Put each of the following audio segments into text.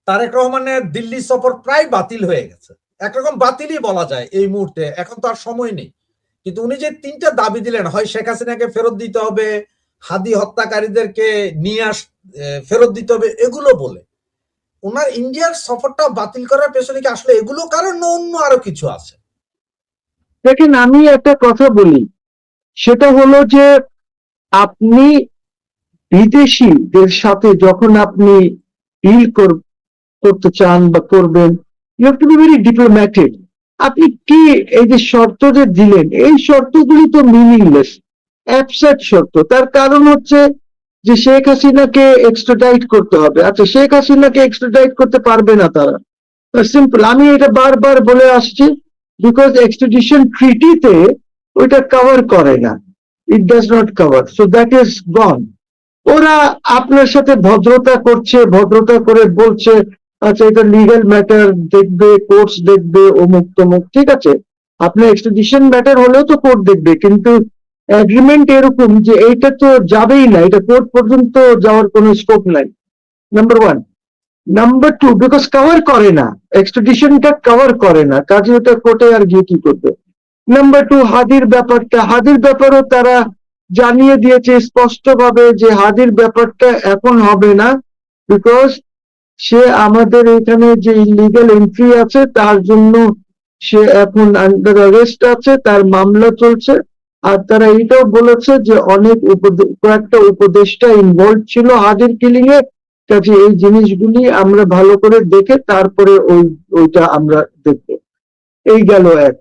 তারেক রহমানের দিল্লি সফর প্রায় বাতিল হয়ে গেছে, একরকম বাতিলই বলা যায় এই মুহূর্তে, এখন তো আর সময় নেই। কিন্তু উনি যে তিনটা দাবি দিলেন, হয় শেখ হাসিনাকে ফেরত দিতে হবে, হাদি হত্যাকারীদেরকে নিয়ে ফেরত দিতে হবে, এগুলো বলে ওনার ইন্ডিয়ার সফরটা বাতিল করার পেছনে কি আসলে এগুলো কারণ না অন্য আরো কিছু আছে? দেখেন, আমি একটা কথা বলি, সেটা হলো যে আপনি বিদেশিদের সাথে যখন আপনি ডিল করতে চান বা করবেন, you have to be very diplomatic. আপনি কি এই যে শর্ত যে দিলেন, এই শর্তগুলি তো মিনিংলেস, অ্যাবসার্ড শর্ত। তার কারণ হচ্ছে যে শেখ হাসিনাকে এক্সট্রাডাইট করতে হবে। আচ্ছা, শেখ হাসিনাকে এক্সট্রাডাইট করতে পারবে না তারা, সিম্পল। আমি এটা বারবার বলে আসছি, বিকজ এক্সট্রাডিশন ট্রিটিতে ওইটা কভার করে না, it does not cover, so that is গন। ওরা আপনার সাথে ভদ্রতা করছে, ভদ্রতা করে বলছে আচ্ছা এটা লিগ্যাল ম্যাটার দেখবে, কোর্টস দেখবে, অমুক তমুক, ঠিক আছে। আপনার এক্সট্রাডিশন ম্যাটার হলেও তো কোর্ট দেখবে, কিন্তু এগ্রিমেন্ট এরকম যে এইটা তো যাবেই না, এটা কোর্ট পর্যন্ত যাওয়ার কোনো স্কোপ নাই, number one. Number two, because cover করে না, এক্সট্রাডিশনটা কভার করে না, কাজে ওটা কোর্টে আর গিয়ে কি করবে। নাম্বার টু, হাদির ব্যাপারটা, হাদির ব্যাপারও তারা জানিয়ে দিয়েছে স্পষ্টভাবে যে হাদির ব্যাপারটা এখন হবে না, বিকজ সে আমাদের এখানে যে ইলিগাল এন্ট্রি আছে তার জন্য সে এখন আন্ডার অ্যারেস্ট আছে, তার মামলা চলছে। আর তারা এটাও বলেছে যে অনেক কয়েকটা উপদেষ্টা ইনভলভ ছিল হাদির কিলিং এ, কাজে এই জিনিসগুলি আমরা ভালো করে দেখে তারপরে ওইটা আমরা দেখবো। এই গেল এক।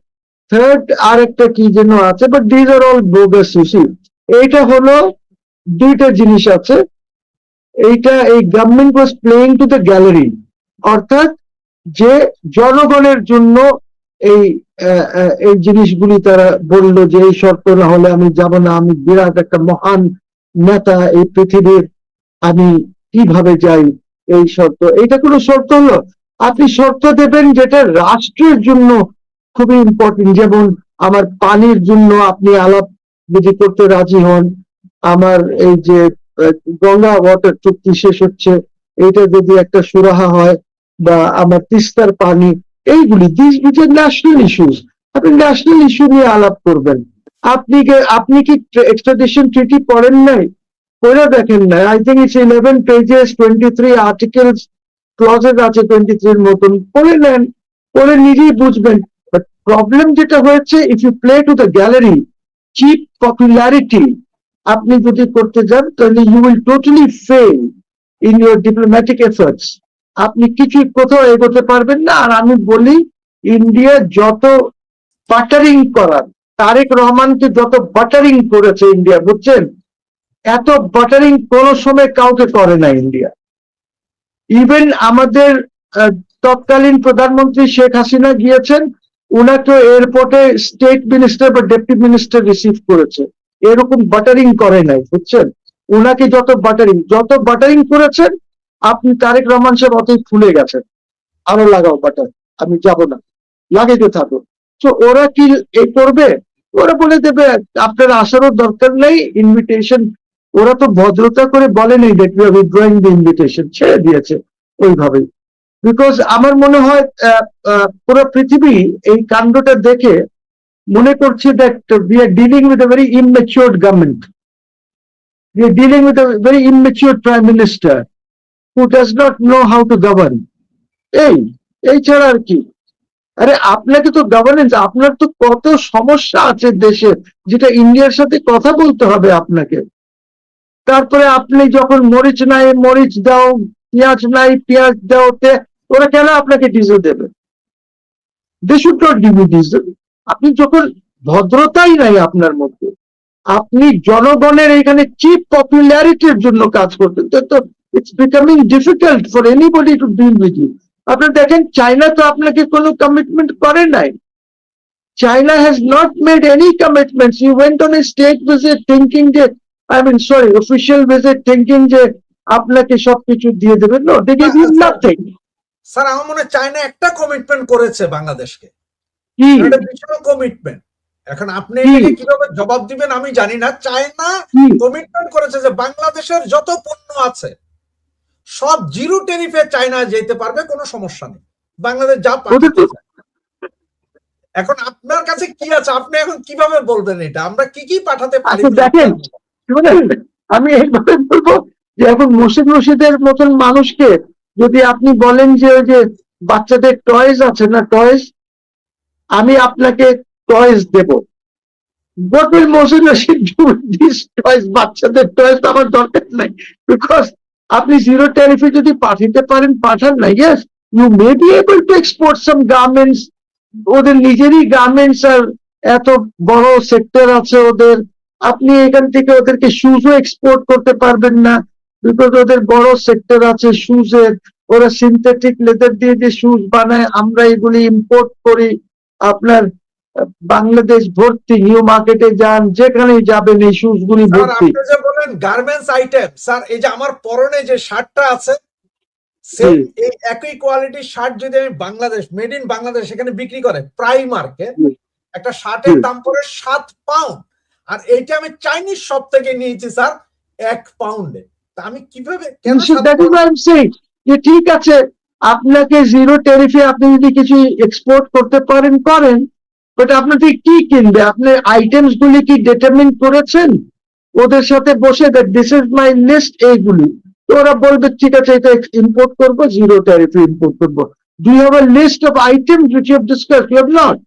থার্ড আর একটা কি যেন আছে, but these are all bogus, you see. এইটা হলো দুইটা জিনিস আছে। এইটা এই government was playing to the gallery, অর্থাৎ যে জনগণের জন্য এই এই জিনিসগুলি তারা বললো যে এই শর্ত না হলে আমি যাব না, আমি বিরাট একটা মহান নেতা এই পৃথিবীর, আমি কিভাবে যাই, এই শর্ত। এইটা কোনো শর্ত হলো? আপনি শর্ত দেবেন যেটা রাষ্ট্রের জন্য খুবই ইম্পর্টেন্ট, যেমন আমার পানির জন্য আপনি আলাপ যদি করতে রাজি হন, আমার এই যে গঙ্গা ওয়াটার চুক্তি শেষ হচ্ছে, এটা যদি একটা সুরাহা হয়, বা আমার তিস্তার পানি, এইগুলি দিস ন্যাশনাল ইস্যুস, আপনি ন্যাশনাল ইস্যু নিয়ে আলাপ করবেন। আপনি কি এক্সট্রাডিশন ট্রিটি পড়েন নাই? পড়ে দেখেন না? I think it's 11 pages, 23 articles, clauses আছে 23 মতন, পড়ে নেন, পড়ে নিজেই বুঝবেন। প্রবলেম যেটা হয়েছে, if you play to the gallery, cheap popularity আপনি যদি করতে যান, তাহলে you will totally fail in your diplomatic efforts. আপনি কিছু কোথাও এগোতে পারবেন না। আর আমি বলি, ইন্ডিয়া যত বাটারিং করার, তারেক রহমানকে যত বাটারিং করেছে ইন্ডিয়া, বুঝছেন, এত বাটারিং কোন সময় কাউকে করে না ইন্ডিয়া। ইভেন আমাদের তৎকালীন প্রধানমন্ত্রী শেখ হাসিনা গিয়েছেন, উনাকে এয়ারপোর্টে স্টেট মিনিস্টার বা ডেপুটি মিনিস্টার রিসিভ করেছে, এরকম বাটারিং করে নাই, বুঝছেন। উনাকে যত বাটারিং করেছেন, আপনি তারেক রহমান সাহেব অতই ফুলে গেছেন, আরো লাগাও বাটার, আমি যাব না, লাগাইতে থাকো। তো ওরা কি এই করবে? ওরা বলে দেবে আপনার আসারও দরকার নেই, ইনভিটেশন। ওরা তো ভদ্রতা করে বলে নেই that we R withdrawing the invitation, ছেড়ে দিয়েছে ওইভাবেই। বিকজ আমার মনে হয় পুরো পৃথিবী এই কাণ্ডটা দেখে মনে করছে that we are dealing with a very immature government, we are dealing with a very immature prime minister who does not know how to govern. এই এই ছাড়া আর কি? আরে আপনাকে তো গভর্নেন্স, আপনার তো কত সমস্যা আছে দেশে, যেটা ইন্ডিয়ার সাথে কথা বলতে হবে আপনাকে। তারপরে আপনি যখন মরিচ নাই মরিচ দাও, পেঁয়াজ নাই পেঁয়াজ দাও, ওরা কেন আপনাকে ডিজেল দেবে? They should not give you diesel. আপনি যখন ভদ্রতাই নাই আপনার মধ্যে, আপনি জনগণের এখানে চিপ পপুলারিটির জন্য কাজ করতেন, তো it's becoming difficult for anybody to deal with you. আপনি দেখেন, চায়না তো আপনাকে কোনো কমিটমেন্ট করে নাই। China has not made any commitments. You went on a state visit thinking যে, I mean, sorry, official visit thinking যে আপনাকে সবকিছু দিয়ে দেবে। No, they gave you nothing. Sir, আমার মনে হয় চায়না একটা কমিটমেন্ট করেছে বাংলাদেশকে, কি এটা বিশাল কমিটমেন্ট। এখন আপনি এটাকে কিভাবে জবাব দিবেন আমি জানি না। চায়না কমিটমেন্ট করেছে যে বাংলাদেশের যত পণ্য আছে সব জিরো ট্যারিফে চায়না যেতে পারবে, কোনো সমস্যা নেই, বাংলাদেশ যা ওদের পাঠাতে তো চায়। এখন আপনার কাছে কি আছে, আপনি এখন কিভাবে বলবেন এটা আমরা কি কি পাঠাতে পারি? আচ্ছা দেখেন, শুনেন, আমি এইভাবে বলবো যে এখন মুর্শিদের মতন মানুষকে যদি আপনি বলেন যে ওই যে বাচ্চাদের টয়েস আছে না, টয়েস, আমি আপনাকে টয়েস দেব, what will Mohsen Rashid do with these toys? বাচ্চাদের টয়েস আমার দরকার নাই, বিকজ আপনি জিরো ট্যারিফে যদি পাঠাতে পারেন পাঠান না, yes you may be able to export some garments, ওদের নিজেরই গার্মেন্টস আর এত বড় সেক্টর আছে ওদের, আপনি এখান থেকে ওদেরকে শুজও এক্সপোর্ট করতে পারবেন না, বিকজ ওদের বড় সেক্টর আছে শুজের, ওরা সিনথেটিক লেদার দিয়ে যে শুজ বানায়, আমরা এগুলি ইম্পোর্ট করি। আপনার বাংলাদেশ ভর্তি, নিউ মার্কেটে যান, যেখানেই যাবেন এই শুজ গুলি স্যার ভর্তি। আপনি যে বলেন গার্মেন্টস আইটেম, স্যার এই যে আমার পরনে যে শার্টটা আছে, সেম এই একই কোয়ালিটির শার্ট যদি আমি বাংলাদেশ, মেড ইন বাংলাদেশ সেখানে বিক্রি করে প্রাইমার্কে, একটা শার্টের দাম পড়ে 7 পাউন্ড, আর এইটা আমি চাইনিজ শপ থেকে নিয়েছি স্যার 1 পাউন্ডে। তা আমি কিভাবে কেন যে ঠিক আছে, আপনাকে জিরো ট্যারিফে আপনি যদি কিছু এক্সপোর্ট করতে পারেন করেন, বাট আপনাকে কি কিনবে, আপনি আইটেমস গুলি কি ডিটারমিন করেছেন ওদের সাথে বসে, that this is my list এইগুলি, তো ওরা বলবে ঠিক আছে এটা ইম্পোর্ট করবো, জিরো ট্যারিফে ইম্পোর্ট করবো। Do you have a list of items which you have discussed? You have not.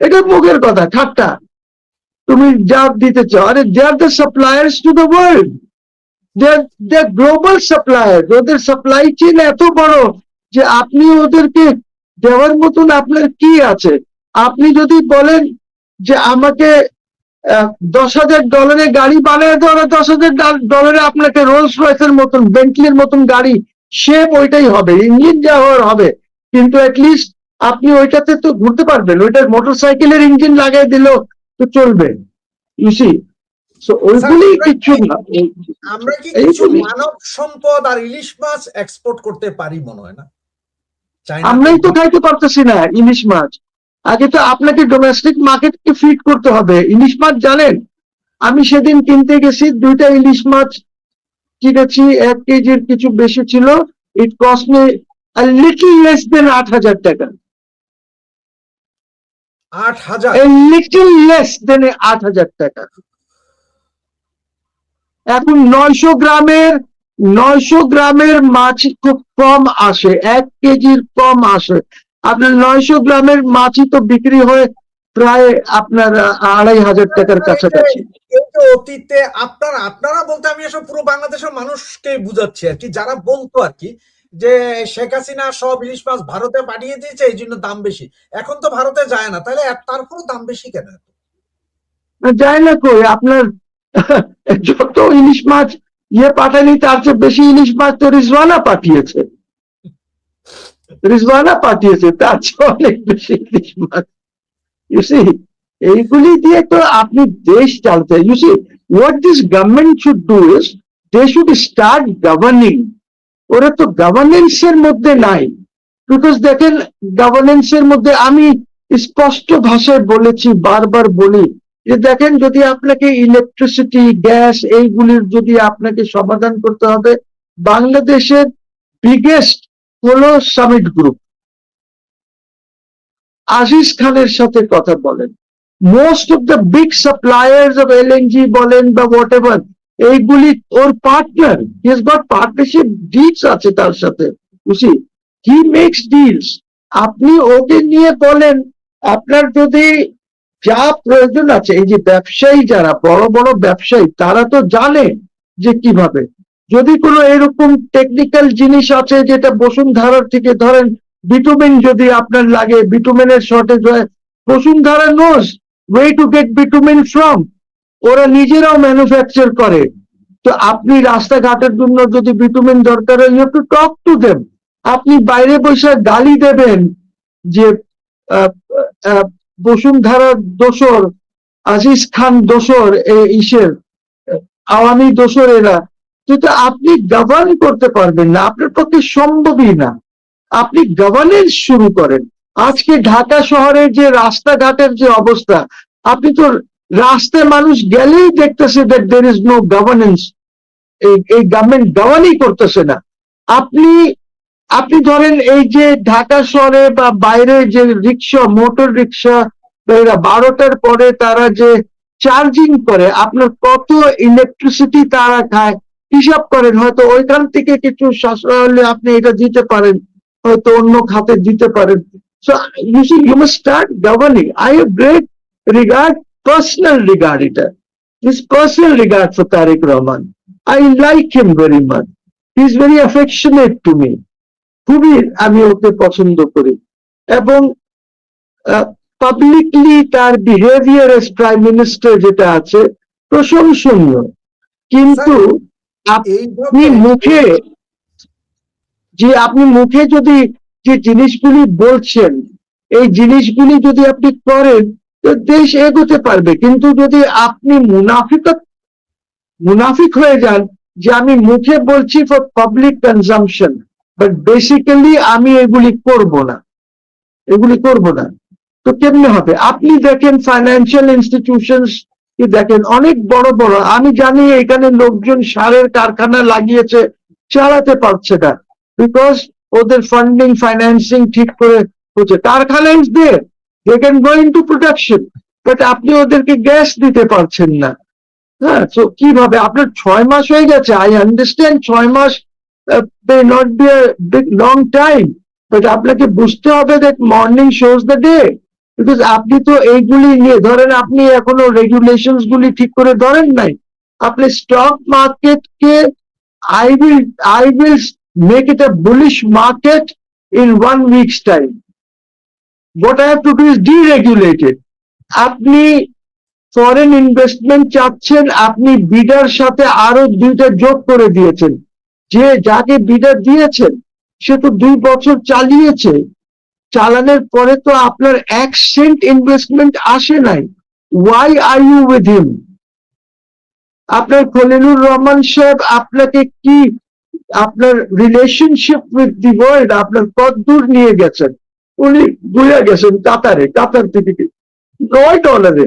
এটা মুখের কথা, ঠাট্টা, তুমি যা দিতে চাও, আরে they are the suppliers to the world, they are global supplier, ওদের সাপ্লাই চেইন এত বড় যে আপনি ওদেরকে দেওয়ার মতন আপনার কি আছে? আপনি যদি বলেন যে আমাকে $10,000 গাড়ি বানিয়ে দেওয়া, $10,000 আপনাকে রোলস রয়েসের মতন, বেন্টলির মতন গাড়ি শেপ ওইটাই হবে, ইঞ্জিন যা হওয়ার হবে, কিন্তু অ্যাটলিস্ট আপনি ওইটাতে তো ঘুরতে পারবেন, ওইটার মোটরসাইকেলের ইঞ্জিন লাগাই দিলেও তো চলবে, ইউসি। ওইগুলি কিছু না, আমরা কি কিছু মানব সম্পদ আর ইলিশ মাছ এক্সপোর্ট করতে পারি মনে হয় না? আমরাই তো খাইতে পারতেছি না ইলিশ মাছ, আগে তো আপনাকে ডোমেস্টিক মার্কেটকে ফিট করতে হবে। ইলিশ মাছ জানেন, আমি সেদিন কিনতে গেছি 2টা ইলিশ মাছ কিনেছি, 1 কেজির কিছু বেশি ছিল, it cost me a little less than 8,000 টাকা। 8,000? a little less than 8,000 টাকা। এখন 900 গ্রামের মাছ খুব কম আসে, 1 কেজির কম আসে, আপনার 900 গ্রামের মাছই তো বিক্রি হয় প্রায় আপনার 2,500 টাকার কাছাকাছি। অতীতে আপনারা বলতে আমি আসলে পুরো বাংলাদেশের মানুষকে বুঝাচ্ছি আর কি, যারা বলতো আর কি যে শেখ হাসিনা সব ইলিশ মাছ ভারতে পাঠিয়ে দিয়েছে এই জন্য দাম বেশি, এখন তো ভারতে যায় না, তাহলে তারপরে দাম বেশি কেন? যায় না কই, আপনার যত ইলিশ মাছ পাঠায়নি তার চেয়ে বেশি ইলিশ মাছ তো রিজওয়ানা পাঠিয়েছে, তার চেয়ে অনেক বেশি ইলিশ মাছ। ইউসি, এইগুলি দিয়ে তো আপনি দেশ চালাতে, you see what this government should do is they should start governing. ওরা তো গভর্নেন্স এর মধ্যে নাই, বিকজ দেখেন গভর্নেন্স এর মধ্যে আমি স্পষ্ট ভাষায় বলেছি, বারবার বলি যে দেখেন যদি আপনাকে ইলেকট্রিসিটি, গ্যাস এইগুলির যদি আপনাকে সমাধান করতে হবে, বাংলাদেশের বিগেস্ট হলো সামিট গ্রুপ, আজিজ খানের সাথে কথা বলেন, most of the big suppliers of LNG বলেন বা হোয়াট এভার, এইগুলি ওর partner, he has got partnership deals আছে তার সাথে, বুঝি হি মেক্স ডিলস। আপনি ওকে নিয়ে বলেন, আপনার যদি যা প্রয়োজন আছে, এই যে ব্যবসায়ী যারা বড় বড় ব্যবসায়ী তারা তো জানে যে কিভাবে, যদি কোনো এরকম টেকনিক্যাল জিনিস আছে যেটা বসুন্ধরার থেকে, ধরেন বিটুমিন যদি আপনার লাগে, বিটুমিনের শর্টেজ হয়, Bashundhara knows way to get bitumen from, ওরা নিজেরাও ম্যানুফ্যাকচার করে। তো আপনি রাস্তাঘাটের জন্য যদি বিটুমিন দরকার হয়, you have to talk to them. আপনি বাইরে বসে গালি দেবেন যে বসুন্ধরার দোসর, আজিজ খান দোসর, ইসের আওয়ামী দোসর এরা, কিন্তু আপনি গভর্ন করতে পারবেন না, আপনার পক্ষে সম্ভবই না। আপনি গভর্নেন্স শুরু করেন। আজকে ঢাকা শহরের যে রাস্তাঘাটের যে অবস্থা, আপনি তো রাস্তায় মানুষ গেলেই দেখতেছে that there is no governance, এই গভর্নমেন্ট গভর্নই করতেছে না। আপনি আপনি ধরেন এই যে ঢাকা শহরে বা বাইরে যে রিক্সা, মোটর রিক্সা, 12টার পরে তারা যে চার্জিং করে, আপনার কত ইলেকট্রিসিটি তারা খায় হিসাব করেন। হয়তো ওইখান থেকে কিছু সাশ্রয় হলে আপনি এটা দিতে পারেন, হয়তো অন্য খাতে দিতে পারেন। So you must start governing. I have great regard, personal regard, এটা this personal regard for Tarique Rahman. I like him very much, he is very affectionate to me. খুবই আমি ওকে পছন্দ করি, এবং পাবলিকলি তার বিহেভিয়ার এস প্রাইম মিনিস্টার যেটা আছে প্রশংসনীয়। কিন্তু আপনি এইভাবে মুখে, যে আপনি মুখে যদি যে জিনিসগুলি বলছেন, এই জিনিসগুলি যদি আপনি করেন, তো দেশ এগোতে পারবে। কিন্তু যদি আপনি মুনাফিক হয়ে যান, যে আমি মুখে বলছি for public consumption, but basically আমি এগুলি করব না, এগুলি করব না, তো কেমনে হবে? আপনি দেখেন ফাইন্যান্সিয়াল ইনস্টিটিউশনস কি দেখেন, অনেক বড় বড়, আমি জানি এখানে লোকজন সারের কারখানা লাগিয়েছে, চালাতে পারছে না, বিকজ ওদের ফান্ডিং ফাইন্যান্সিং ঠিক করে হচ্ছে। কারখানা is there, they can go into production, but আপনি ওদেরকে গ্যাস দিতে পারছেন না। হ্যাঁ, তো কিভাবে? আপনার 6 মাস হয়ে গেছে, আই আন্ডারস্ট্যান্ড 6 মাস may not be a big long time, but আপনাকে বুঝতে হবে that morning shows the day, because আপনি তো এইগুলি নিয়ে, ধরেন আপনি এখনো রেগুলেশনস গুলি ঠিক করে ধরেন নাই। আপনি স্টক মার্কেটকে, I will make it a bullish market in 1 week's time. What I have to do is deregulate it. আপনি ফরেন ইনভেস্টমেন্ট চাচ্ছেন, আপনি বিডার সাথে আরো 2টা যোগ করে দিয়েছেন। যে যাকে বিডার দিয়েছেন সে তো 2 বছর চালিয়েছে, চালানোর পরে তো আপনার 1 সেন্ট ইনভেস্টমেন্ট আসে নাই। Why are you with him? আপনার খলিলুর রহমান সাহেব আপনাকে কি, আপনার রিলেশনশিপ উইথ দি ওয়ার্ল্ড আপনার কত দূর নিয়ে গেছেন? উনি ঘুরে গেছেন কাতারে, কাতার থেকে $9।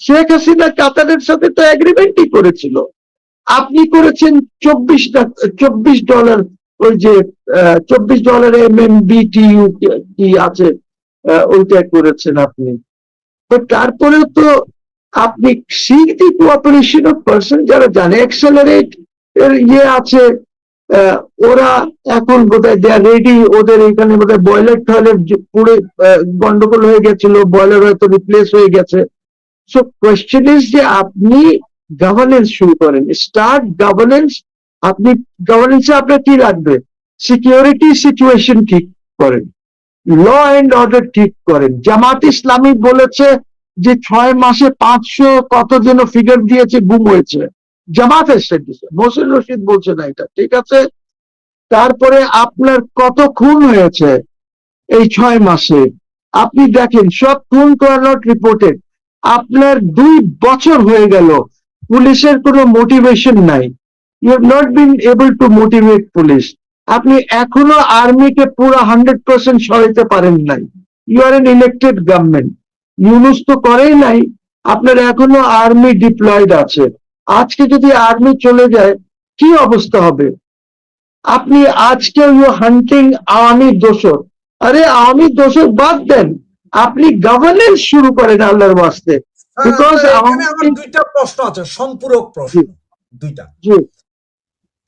শেখ হাসিনা কাতারের সাথে তো এগ্রিমেন্টই করেছিল, আপনি করেছেন $24, ওই যে $24 MMBTU কি আছে, ওইটা করেছেন আপনি। তারপরেও তো আপনি seek the cooperation of person, যারা জানে এক্সেলারেট এর ইয়ে আছে, ওরা এখন বোধহয় দে আর রেডি। ওদের এখানে বোধহয় বয়লার টয়লেট পুরো গন্ডগোল হয়ে গেছিল, বয়লার হয়তো রিপ্লেস হয়ে গেছে। সো কোয়েশ্চেন ইজ যে আপনি গভর্নেন্স শুরু করেন, স্টার্ট গভর্নেন্স। আপনি গভর্নেন্সে আপনার কি লাগবে? সিকিউরিটি সিচুয়েশন ঠিক করেন, ল এন্ড অর্ডার ঠিক করেন। জামাত ইসলামী বলেছে যে 6 মাসে 500 কত যেন ফিগার দিয়েছে, গুম হয়েছে। জামাত এসে দিচ্ছে, মোহসিন রশিদ বলছে না এটা, ঠিক আছে? তারপরে আপনার কত খুন হয়েছে এই 6 মাসে? আপনি দেখেন সব খুন তো আর নট রিপোর্টেড। আপনার 2 বছর হয়ে গেল, পুলিশের কোনো মোটিভেশন নাই। You have not been able to motivate police. আপনি এখনো আর্মিকে পুরো 100% সরাইতে পারেন নাই। You are an elected government, Yunus তো করেই নাই, আপনার এখনো আর্মি ডিপ্লয়েড আছে। আজকে যদি আর্মি চলে যায় কি অবস্থা হবে? আপনি আজকে ইউ হান্টিং আওয়ামী দোষর। আরে আওয়ামী দোষর বাদ দেন, আপনি গভর্নেন্স শুরু করেন আল্লাহর ওয়াস্তে। বিকজ এখানে আমার 2টা প্রশ্ন আছে, সম্পূরক প্রশ্ন 2টা।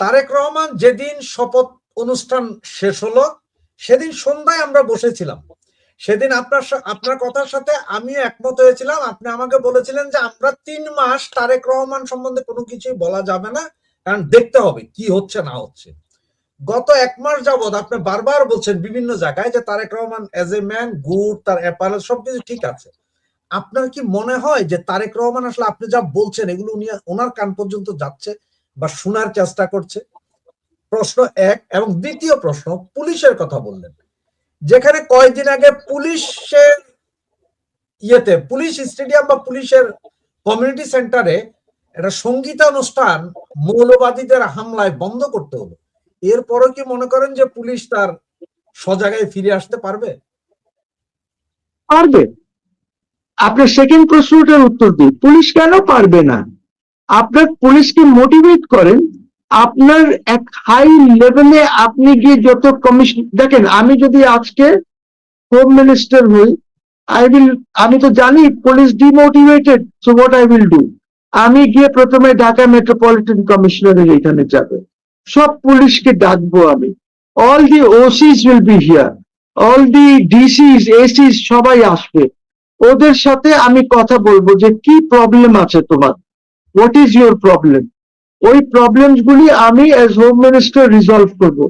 তারেক রহমান যেদিন শপথ অনুষ্ঠান শেষ হলো, সেদিন সন্ধ্যায় আমরা বসেছিলাম। সেদিন আপনার কথার সাথে আমিও একমত হয়েছিলাম। আপনি আমাকে বলেছিলেন যে আমরা 3 মাস তারেক রহমান সম্বন্ধে কোনো কিছুই বলা যাবে না, কারণ দেখতে হবে কি হচ্ছে না হচ্ছে। গত 1 মাস যাবৎ আপনি বারবার বলছেন বিভিন্ন জায়গায় যে Tarique Rahman as a man good, তার অ্যাপারেল সবকিছু ঠিক আছে। আপনার কি মনে হয় যে তারেক রহমান আসলে আপনি যা বলছেন এগুলো উনি ওনার কান পর্যন্ত যাচ্ছে বা শোনার চেষ্টা করছে? প্রশ্ন 1। এবং দ্বিতীয় প্রশ্ন, পুলিশের কথা বললেন, যেখানে কয়েকদিন আগে পুলিশের পুলিশ স্টেডিয়াম বা পুলিশের কমিউনিটি সেন্টারে একটা সঙ্গীতানুষ্ঠান মৌলবাদীদের হামলায় বন্ধ করতে হলো। এরপরও কি মনে করেন যে পুলিশ তার সজাগায় ফিরে আসতে পারবে? পারবে। আপনার সেকেন্ড প্রশ্নটার উত্তর দিই, পুলিশ কেন পারবে না? আপনার পুলিশকে মোটিভেট করেন আপনার এক হাই লেভেলে আপনি গিয়ে যত কমিশন দেখেন, আমি যদি আজকে হোম মিনিস্টার হই, আমি তো জানি police demotivated, so what I will do, আমি গিয়ে প্রথমে ঢাকা মেট্রোপলিটন কমিশনারের এখানে যাবে, সব পুলিশকে ডাকবো আমি, all the OCs will be here, all the DCs ACs সবাই আসবে, ওদের সাথে আমি কথা বলবো যে কি প্রবলেম আছে তোমার, হোয়াট ইজ ইউর প্রবলেম, ওই প্রবলেমস গুলি আমি অ্যাজ হোম মিনিস্টার রিজলভ করব।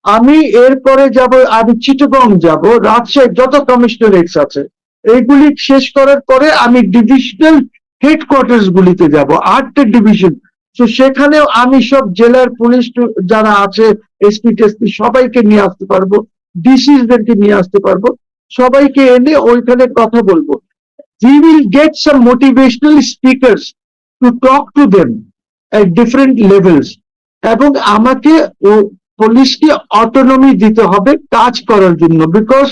আমি এরপরে যাব, আমি চিটাগং যাব, রাজশাহী যত কমিশনারেটস আছে এইগুলি শেষ করার পরে আমি ডিভিশনাল হেডকোয়ার্টার্স গুলিতে যাব, 8টা ডিভিশন। তো সেখানেও আমি সব জেলার পুলিশ যারা আছে, এসপি টেসপি সবাইকে নিয়ে আসতে পারবো, ডিসিসদেরকে নিয়ে আসতে পারবো, সবাইকে এনে ওইখানে কথা বলবো। We will get some motivational speakers to talk to them at different levels, এবং আমাকে পুলিশকে অটোনমি দিতে হবে কাজ করার জন্য, বিকজ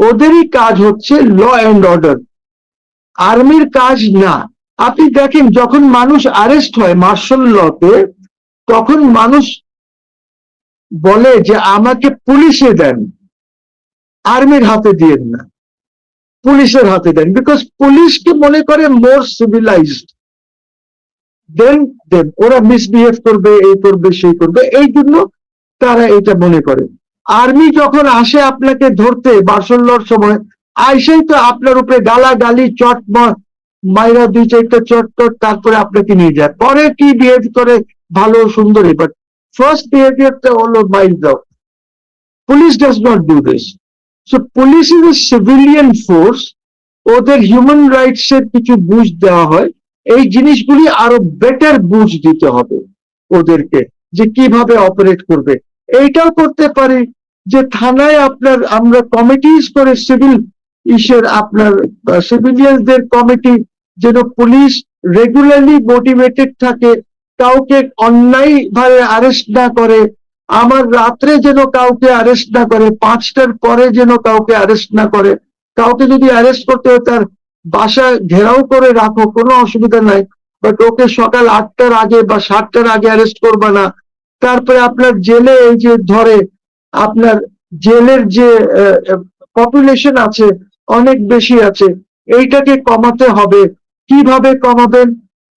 ওদেরই কাজ হচ্ছে ল অ্যান্ড অর্ডার, আর্মির কাজ না। আপনি দেখেন যখন মানুষ অ্যারেস্ট হয় মার্শাল লতে, তখন মানুষ বলে যে আমাকে পুলিশে দেন, আর্মির হাতে দিয়েন না, পুলিশের হাতে দেন, বিকজ পুলিশকে মনে করে মোর সিভিলাইজড দেন দেন, ওরা মিসবিহেভ করবে, এই করবে সেই করবে, এই জন্য তারা এটা মনে করে। আর্মি যখন আসে আপনাকে ধরতে মার্শাল্লার সময়, আইসাই তো আপনার উপরে গালাগালি চট মাইরা 2-4টা চট টট, তারপরে আপনাকে নিয়ে যায়, পরে কি বিহেভ করে ভালো সুন্দর, বাট ফার্স্ট বিহেভিয়ারটা হলো মাইল দাও। Police does not do this. So police is a civilian force, ওদের হিউম্যান রাইটস এর কিছু বুঝ দেওয়া হয়, এই জিনিসগুলি আরো বেটার বুঝ দিতে হবে ওদেরকে, যে কিভাবে অপারেট করবে। এইটাও করতে পারি যে থানায় আপনার আমরা কমিটিজ করে সিভিল ইসের আপনার সিভিলিয়ানদের কমিটি, যেন পুলিশ রেগুলারলি মোটিভেটেড থাকে, কাউকে অন্যায় ভাবে অ্যারেস্ট না করে, আমার রাত্রে যেন কাউকে অ্যারেস্ট না করে, 5টার পরে যেন কাউকে অ্যারেস্ট না করে, কাউকে যদি অ্যারেস্ট করতে হয় তার বাসা ঘেরাও করে রাখো, কোনো অসুবিধা নাই, বাট ওকে সকাল 8টার আগে বা 7টার আগে অ্যারেস্ট করবে না। তারপরে আপনার জেলে এই যে ধরে, আপনার জেলের যে পপুলেশন আছে অনেক বেশি আছে, এইটাকে কমাতে হবে। কিভাবে কমাবেন?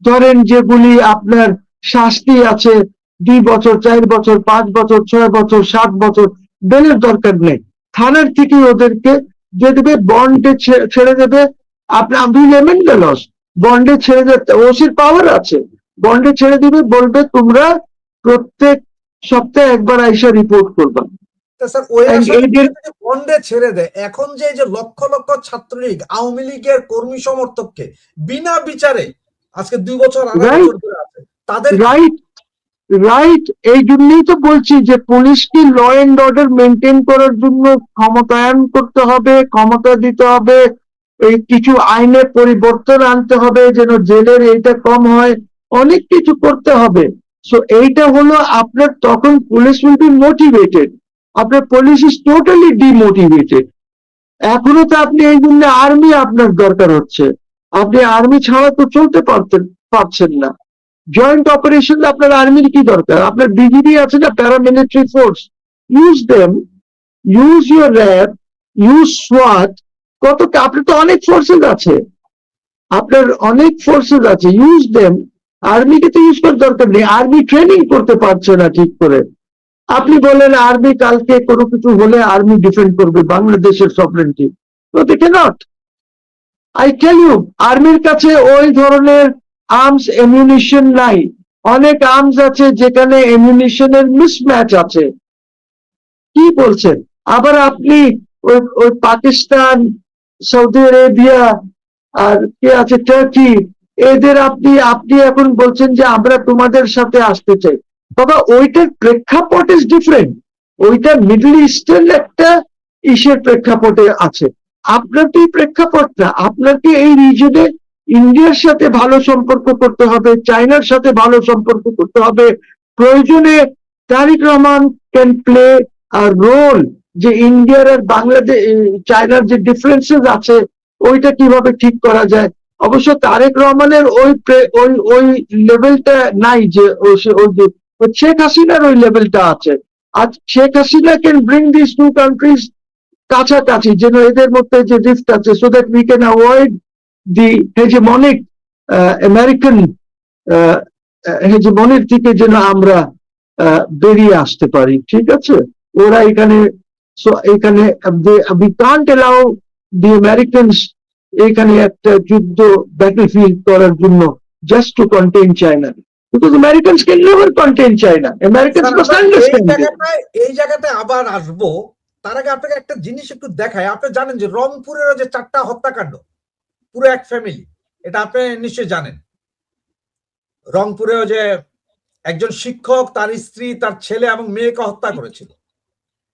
ধরেন যেগুলি আপনার শাস্তি আছে 2 বছর, 4 বছর, 5 বছর, 6 বছর, 7 বছর, বেলের দরকার নেই, থানার থেকে ওদেরকে যে দেবে, বন্ডে ছেড়ে দেবে। আপনার বন্ডে ছেড়ে যেতে ওসির পাওয়ার আছে, বন্ডে ছেড়ে দিবে, বলবে তোমরা প্রত্যেক সপ্তাহে একবার আইসা রিপোর্ট করবা। স্যার ওই বন্ডে ছেড়ে দেয়, এখন যে লক্ষ লক্ষ ছাত্রলীগ আওয়ামী লীগের কর্মী সমর্থককে বিনা বিচারে আজকে 2 বছর তাদের রাইট, এই জন্যই তো বলছি যে পুলিশকে ল এন্ড অর্ডার মেনটেন করার জন্য ক্ষমতায়ন করতে হবে, ক্ষমতা দিতে হবে, এই কিছু আইনে পরিবর্তন আনতে হবে যেন জেলের এইটা কম হয়, অনেক কিছু করতে হবে। সো এইটা হলো আপনার, তখন পুলিশ উইল বি মোটিভেটেড। আপনার পুলিশ ইজ টোটালি ডিমোটিভেটেড। এখনো তো আপনি এই জন্য আর্মি আপনার দরকার হচ্ছে, আপনি আর্মি ছাড়া তো চলতে পারছেন না। জয়েন্ট অপারেশন আপনার আর্মির কি দরকার? আপনার বিজিবি আছে না, paramilitary force, use them, use your RAB, use সোয়াট, আপনার তো অনেক ফোর্সেস আছে, আপনার অনেক ফোর্সেস আছে, ইউজ দেম। আর্মিকে তো ইউজ করার দরকার নেই, আর্মি ট্রেনিং করতে পারছে না ঠিক করে। আপনি বলেন আর্মি কালকে কোনো কিছু হলে আর্মি ডিফেন্ড করবে বাংলাদেশের সভরেন্টি, তো they can't. I tell you, আর্মির কাছে ওই ধরনের আর্মস এমিউনিশন নাই। অনেক আর্মস আছে যেখানে এমিউনিশনের মিসম্যাচ আছে। কি বলছেন? আবার আপনি ওই পাকিস্তান, সৌদি আরেবিয়া, আর কে আছে টার্কি, এদের আপনি এখন বলছেন যে আমরা তোমাদের সাথে আসতে চাই। বাবা, ওইটার প্রেক্ষাপট ইজ ডিফারেন্ট, ওইটা মিডল ইস্টার্ন একটা ইসের প্রেক্ষাপটে আছে। আপনার কি প্রেক্ষাপট না, আপনাকে এই রিজনে ইন্ডিয়ার সাথে ভালো সম্পর্ক করতে হবে, চায়নার সাথে ভালো সম্পর্ক করতে হবে। প্রয়োজনে Tarique Rahman can play a role, যে ইন্ডিয়ার আর বাংলাদেশ চায়নার যে ডিফারেন্সেস আছে ওইটা কিভাবে ঠিক করা যায়। অবশ্য তারেক রহমানের ওই লেভেলটা নাই যে ওই যে শেখ হাসিনার ওই লেভেলটা আছে। আজ Sheikh Hasina can bring this two countries কাছাকাছি, যেন এদের মধ্যে যে রিফট আছে, so that we can avoid the hegemonic American হেজেমনির থেকে যেন আমরা বেরিয়ে আসতে পারি। ঠিক আছে, ওরা এখানে এখানে we can't allow the Americans এখানে একটা যুদ্ধ ব্যাটলফিল্ড করার জন্য just to contain China, because Americans can never contain China. Americans sir, must আমরা আন্ডারস্ট্যান্ড ইট। এই জায়গাটায় আবার আসবো। তার আগে আপনাকে একটা জিনিস একটু দেখায়। আপনি জানেন যে রংপুরের যে 4টা হত্যাকাণ্ড, পুরো এক ফ্যামিলি, এটা আপনি নিশ্চয়ই জানেন। রংপুরেও যে একজন শিক্ষক, তার স্ত্রী, তার ছেলে এবং মেয়েকে হত্যা করেছিল।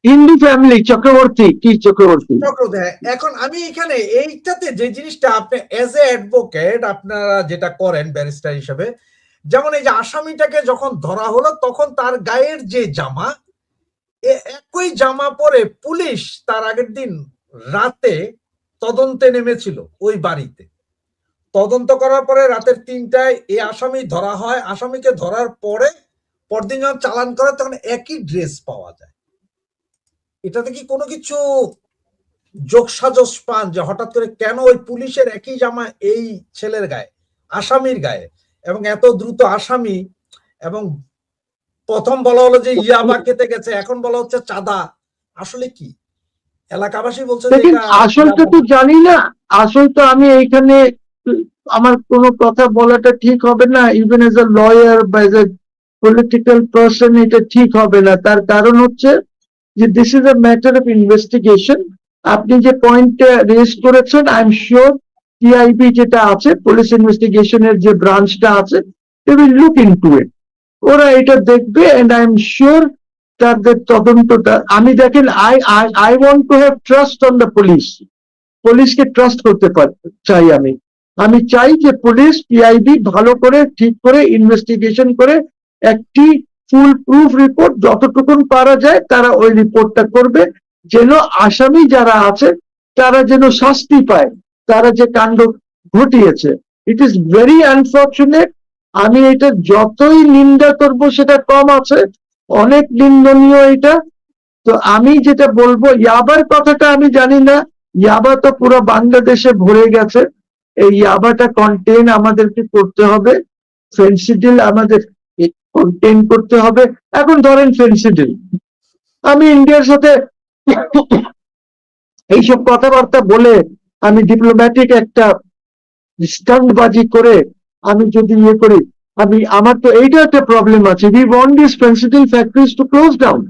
হিন্দু ফ্যামিলি, চক্রবর্তী, কি চক্রবর্তী? এখন আমি এখানে এইটাতে যে জিনিসটা আপনি এজ এ অ্যাডভোকেট আপনারা যেটা করেন ব্যারিস্টার হিসেবে, যেমন এই যে আসামিটাকে যখন ধরা হলো তখন তার গায়ের যে জামা, একই জামা পরে পুলিশ তার আগের দিন রাতে তদন্তে নেমেছিল ওই বাড়িতে। তদন্ত করার পরে রাতের 3টায় এই আসামি ধরা হয়। আসামিকে ধরার পরে পরদিন যখন চালান করে তখন একই ড্রেস পাওয়া যায়। এটাতে কি কোনো কিছু যোগসাজশ পান যে হঠাৎ করে কেন ওই পুলিশের একই জামা এই ছেলের গায়ে, আসামির গায়ে, এবং এত দ্রুত আসামি, এবং প্রথম বলা হলো যে ইয়াবা খেতে গেছে, এখন বলা হচ্ছে চাঁদা, আসলে কি? এলাকাবাসী বলছে যে দেখেন, এটা আসলটা তো জানি না। আসল তো আমি এইখানে আমার কোনো কথা বলাটা ঠিক হবে না, ইভেন এজ এ লয়ার বা এজ এ পলিটিক্যাল পার্সন এটা ঠিক হবে না। তার কারণ হচ্ছে যে this is a matter of investigation. আপনি যে পয়েন্টটা রেজ করেছেন, আই এম শিওর টিআইবি যেটা আছে, পুলিশ ইনভেস্টিগেশনের যে ব্রাঞ্চটা আছে, they will look into it. ওরা এটা দেখবে, এন্ড আই এম শিওর তাদের তদন্তটা, আমি দেখেন, I want to have trust on the police. পুলিশকে ট্রাস্ট করতে চাই আমি। আমি চাই যে পুলিশ, পিআইবি ভালো করে ঠিক করে ইনভেস্টিগেশন করে একটি ফুল প্রুফ রিপোর্ট যতটুকু পারা যায় তারা ওই রিপোর্টটা করবে, যেন আসামি যারা আছে তারা যেন শাস্তি পায়, তারা যে কাণ্ড ঘটিয়েছে। It is very unfortunate. আমি এটা যতই নিন্দা করব সেটা কম আছে, অনেক নিন্দনীয় এটা। তো আমি যেটা বলবো, ইয়াবার কথাটা আমি জানি না, ইয়াবা তো পুরো বাংলাদেশে ভরে গেছে। এই ইয়াবাটা কন্টেন আমাদেরকে করতে হবে, ফেন্সিডিল আমাদের কন্টেন করতে হবে। এখন ধরেন ফেন্সিডিল, আমি ইন্ডিয়ার সাথে এইসব কথাবার্তা বলে আমি ডিপ্লোম্যাটিক একটা স্টান্টবাজি করে আমি যদি ইয়ে করি, আমার তো এইটা একটা প্রবলেম আছে। We want this Phensedyl factories to close down.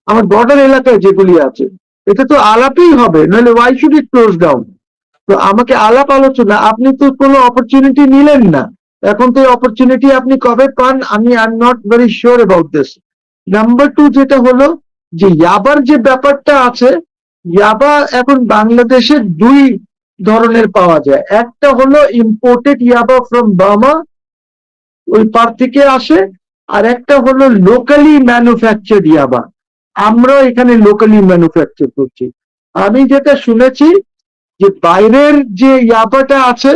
আমার বর্ডার এলাকায় যেগুলি আছে, এটা তো আলাপই হবে, নাহলে why should it close down? তো আমাকে আলাপ আলোচনা, আপনি তো কোনো অপরচুনিটি নিলেন না। এখন তো অপরচুনিটি আপনি কবে পান, আমি I am not very sure about this. Number 2 যেটা হলো যে ইয়াবার যে ব্যাপারটা আছে, ইয়াবা এখন বাংলাদেশে 2 ধরনের পাওয়া যায়। একটা হলো ইম্পোর্টেড ইয়াবা ফ্রম বার্মা, ওই পার থেকে আসে। আর একটা হলো লোকালি ম্যানুফ্যাকচার্ড ইয়াবা, আমরা এখানে লোকালি ম্যানুফ্যাকচার করছি। আমি যেটা শুনেছি যে বাইরের যে ইয়াবাটা আছে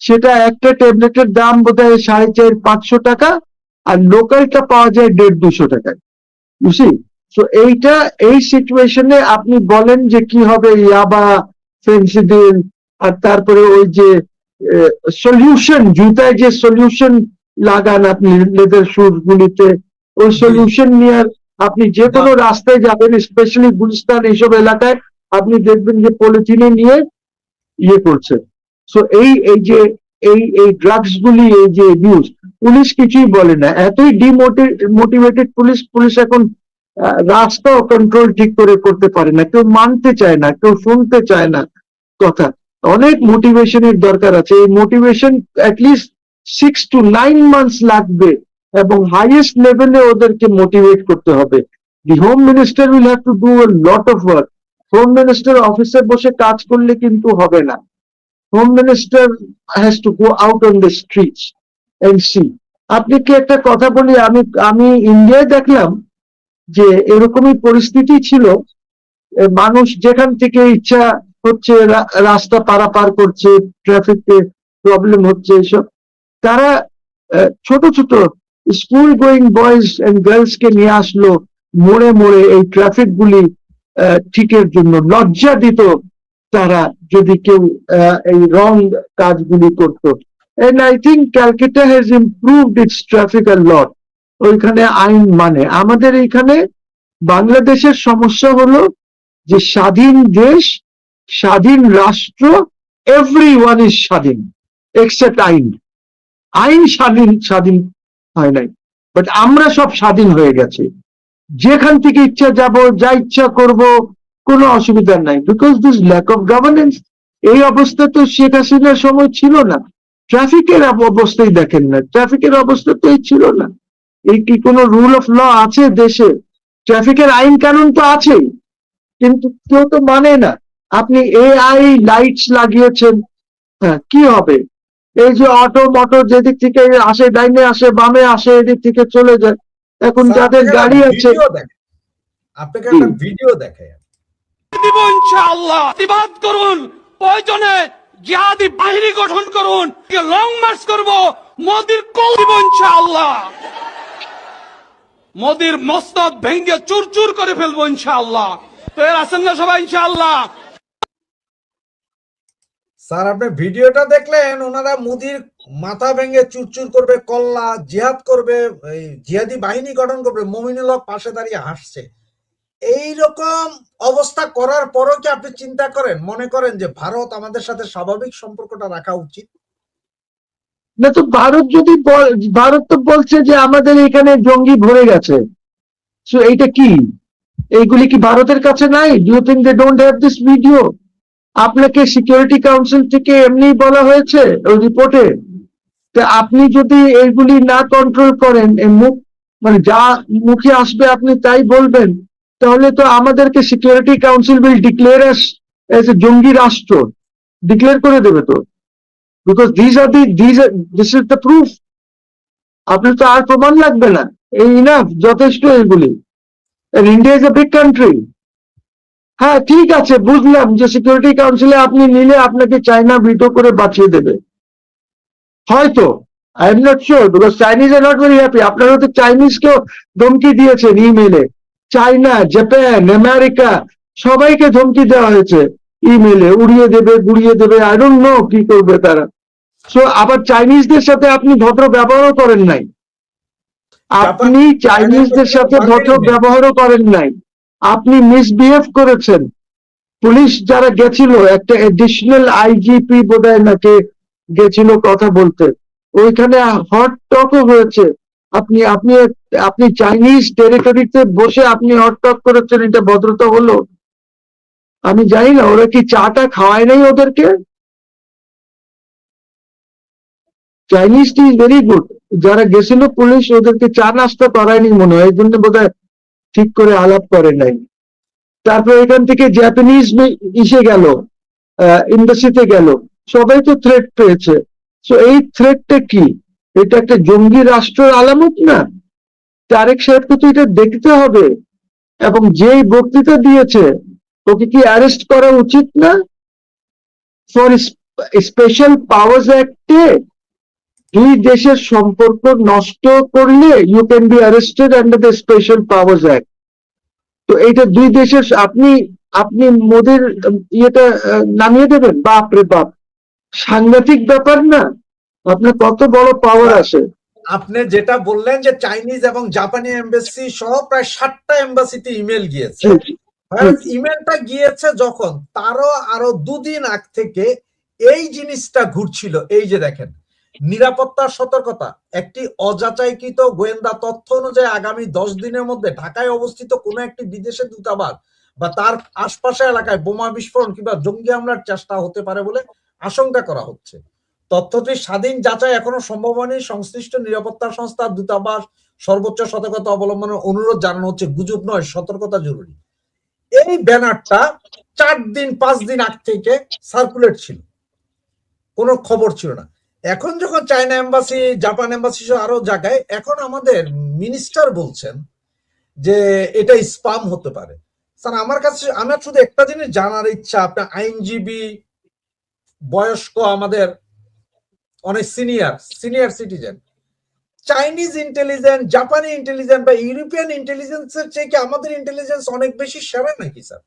সেটা একটা ট্যাবলেটের দাম বোধহয় 450-500 টাকা, আর লোকালটা পাওয়া যায় 150-200 টাকায়। বুঝছি? তো এইটা, এই সিচুয়েশনে আপনি বলেন যে কি হবে ইয়াবা, ফেন্সিডিল, আর তারপরে ওই যে সলিউশন, জুতায় যে সলিউশন লাগান আপনি লেদার শুজ গুলিতে, ওই সলিউশন নিয়ে আপনি যে কোনো রাস্তায় যাবেন, স্পেশালি গুলিস্তান এইসব এলাকায়, আপনি দেখবেন যে পলিথিনে নিয়ে ইয়ে করছে। সো এই যে এই ড্রাগস গুলি, এই যে ইউজ, পুলিশ কিছুই বলে না। এতই ডিমোটিভেটেড পুলিশ এখন রাস্তাও কন্ট্রোল ঠিক করে করতে পারে না, কেউ মানতে চায় না, কেউ শুনতে চায় না কথা। অনেক মোটিভেশনের দরকার আছে। এই মোটিভেশন অ্যাটলিস্ট 6 to 9 months লাগবে, এবং হাইয়েস্ট লেভেলে ওদেরকে মোটিভেট করতে হবে। The home minister will have to do a lot of work. Home minister অফিসে বসে কাজ করলে কিন্তু হবে না। Home minister has to go out on the streets and see. আপনি কি একটা কথা বলি, আমি ইন্ডিয়ায় দেখলাম যে এরকমই পরিস্থিতি ছিল। মানুষ যেখান থেকে ইচ্ছা হচ্ছে রাস্তা পারাপার করছে, ট্রাফিকে প্রবলেম হচ্ছে, এইসব তারা ছোট ছোট school going boys and girls কে নিয়ে আসলো মোড়ে মোড়ে এই ট্রাফিক গুলি ঠিকের জন্য। লজ্জা দিত তারা যদি কেউ এই রং কাজগুলি করতো। And I think Calcutta has improved its traffic a lot. ওইখানে আইন মানে। আমাদের এইখানে বাংলাদেশের সমস্যা হলো যে স্বাধীন দেশ, স্বাধীন রাষ্ট্র, এভরিওয়ান ইজ স্বাধীন এক্সেপ্ট আইন। আইন স্বাধীন স্বাধীন হয় নাই, বাট আমরা সব স্বাধীন হয়ে গেছি। যেখান থেকে ইচ্ছা যাব, যা ইচ্ছা করব, কোনো অসুবিধা নাই, because this lack of governance. এই অবস্থা তো শেখ হাসিনার সময় ছিল না। ট্রাফিকের অবস্থাই দেখেন না, ট্রাফিকের অবস্থা তো এই ছিল না। এই কি কোনো রুল অফ ল আছে দেশে? ট্রাফিকের আইন কানুন তো আছেই, কিন্তু কেউ তো মানে না। আপনি এআই লাইটস লাগিয়েছেন, হ্যাঁ কি হবে? এই যে অটো মটো যেদিক থেকে আসে, ডাইনে আসে, বামে আসে, এদিক থেকে চলে যায়। এখন স্যার যাদের আপনাকে একটা গাড়ি আছে, ভিডিও দেখেন, আপনাকে একটা ভিডিও দেখে দিব ইনশাআল্লাহ। প্রতিবাদ করুন, প্রয়োজনে জিহাদি বাহিনী গঠন করুন, লং মার্চ করব, মোদির কল দিব ইনশাআল্লাহ। মোদির মস্তক ভেঙে চুরচুর করে ফেলবো ইনশাআল্লাহ। তো এর আছেন না সবাই ইনশাআল্লাহ? স্যার আপনি ভিডিওটা দেখলেন, ওনারা মোদির মাথা ভেঙে চুরচুর করবে, কল্লা জিহাদ করবে, এই জিহাদি বাহিনী গঠন করবে, মমিনুল হক পাশে দাঁড়িয়ে হাসছে। এইরকম অবস্থা করার পরও কি আপনি চিন্তা করেন, মনে করেন যে ভারত আমাদের সাথে স্বাভাবিক সম্পর্কটা রাখা উচিত? না তো ভারত যদি ভারত তো বলছে যে আমাদের এখানে জঙ্গি ভরে গেছে, সো এইটা কি? এইগুলি কি ভারতের কাছে নাই? Do you think they don't have this video? আপনাকে সিকিউরিটি কাউন্সিল থেকে এমনি বলা হয়েছে ওই রিপোর্টে। আপনি যদি এইগুলি না কন্ট্রোল করেন, মুখ মানে যা মুখে আসবে আপনি তাই বলবেন, তাহলে তো আমাদেরকে security council will declare S A জঙ্গি রাষ্ট্র ডিক্লেয়ার করে দেবে তো। Because this is the proof. আপনার তো আর প্রমাণ লাগবে না, এই ইনাফ, যথেষ্ট এগুলি। India is a big country. হ্যাঁ ঠিক আছে, বুঝলাম যে সিকিউরিটি কাউন্সিলে আপনি নিলে আপনাকে চায়না ভিটো করে বাঁচিয়ে দেবে, হয়তো। I am not sure, because Chinese are not very happy. আপনারা তো চাইনিজকেও ধমকি দিয়েছেন ইমেলে। চায়না, জাপান, আমেরিকা সবাইকে ধমকি দেওয়া হয়েছে ইমেলে, উড়িয়ে দেবে, গুড়িয়ে দেবে, আই ডোন্ট নো কি করবে তারা। সো আবার চাইনিজদের সাথে আপনি ভদ্র ব্যবহারও করেন নাই, আপনি চাইনিজদের সাথে ভদ্র ব্যবহারও করেন নাই, আপনি মিসবিহেভ করেছেন। পুলিশ যারা গেছিল, একটা এডিশনাল আইজিপি বোধহয় নাকি গেছিল কথা বলতে, ওইখানে হট টকও হয়েছে। আপনি আপনি আপনি চাইনিজ টেরিটরিতে বসে আপনি হট টক করেছেন, এটা ভদ্রতা হলো? আমি জানি না ওরা কি চাটা খাওয়ায় নাই ওদেরকে। Chinese T is very good. যারা গেছিল পুলিশ ওদেরকে চা নাস্তা করায়নি মনে হয়, এই জন্য বোধহয় ঠিক করে আলাপ করে নাই। তারপর এখান থেকে জাপানিজ ইসে গেল, এম্বাসিতে গেল, সবাই তো থ্রেট পেয়েছে। সো এই থ্রেটটা কি? এটা একটা জঙ্গি রাষ্ট্রের আলামত না? তারেক সাহেবকে তো এটা দেখতে হবে। এবং যেই বক্তৃতা দিয়েছে, ওকে কি অ্যারেস্ট করা উচিত না? ফর স্পেশাল পাওয়ার্স অ্যাক্টে দুই দেশের সম্পর্ক নষ্ট করলে you can be arrested under the special powers act. তো এইটা দুই দেশের, আপনি আপনি মোদির ইয়েটা নামিয়ে দেবেন? বাপ রে বাপ, সাংঘাতিক ব্যাপার না? আপনার কত বড় পাওয়ার আছে। আপনি যেটা বললেন যে চাইনিজ এবং জাপানি এমবাসি সহ প্রায় 7টা এমবাসিতে ইমেল গিয়েছে। ইমেলটা গিয়েছে যখন, তারও আরো 2 দিন আগ থেকে এই জিনিসটা ঘুরছিল। এই যে দেখেন, নিরাপত্তার সতর্কতা, একটি অযাচাইকৃত গোয়েন্দা তথ্য অনুযায়ী আগামী 10 দিনের মধ্যে ঢাকায় অবস্থিত কোনো একটি বিদেশি দূতাবাস বা তার আশপাশের এলাকায় বোমা বিস্ফোরণ কিংবা জঙ্গি হামলার চেষ্টা হতে পারে বলে আশঙ্কা করা হচ্ছে। তথ্যটির স্বাধীন যাচাই এখনো সম্ভব হয়নি। সংশ্লিষ্ট নিরাপত্তা সংস্থা, দূতাবাস সর্বোচ্চ সতর্কতা অবলম্বনের অনুরোধ জানানো হচ্ছে। গুজব নয়, সতর্কতা জরুরি। এই ব্যানারটা 4-5 দিন আগ থেকে সার্কুলেট ছিল, কোনো খবর ছিল না। এখন যখন চায়না এম্বাসি, জাপান এম্বাসি সহ আরো জায়গায়, এখন আমাদের মিনিস্টার বলছেন যে এটা স্পাম হতে পারে। স্যার আমার কাছে, আমার শুধু একটা জিনিস জানার ইচ্ছা, আপনার আইনজীবী, বয়স্ক, আমাদের অনেক সিনিয়র সিটিজেন, চাইনিজ ইন্টেলিজেন্স, জাপানি ইন্টেলিজেন্স বা ইউরোপিয়ান ইন্টেলিজেন্সের চেয়ে কি আমাদের ইন্টেলিজেন্স অনেক বেশি সেরা নাকি স্যার?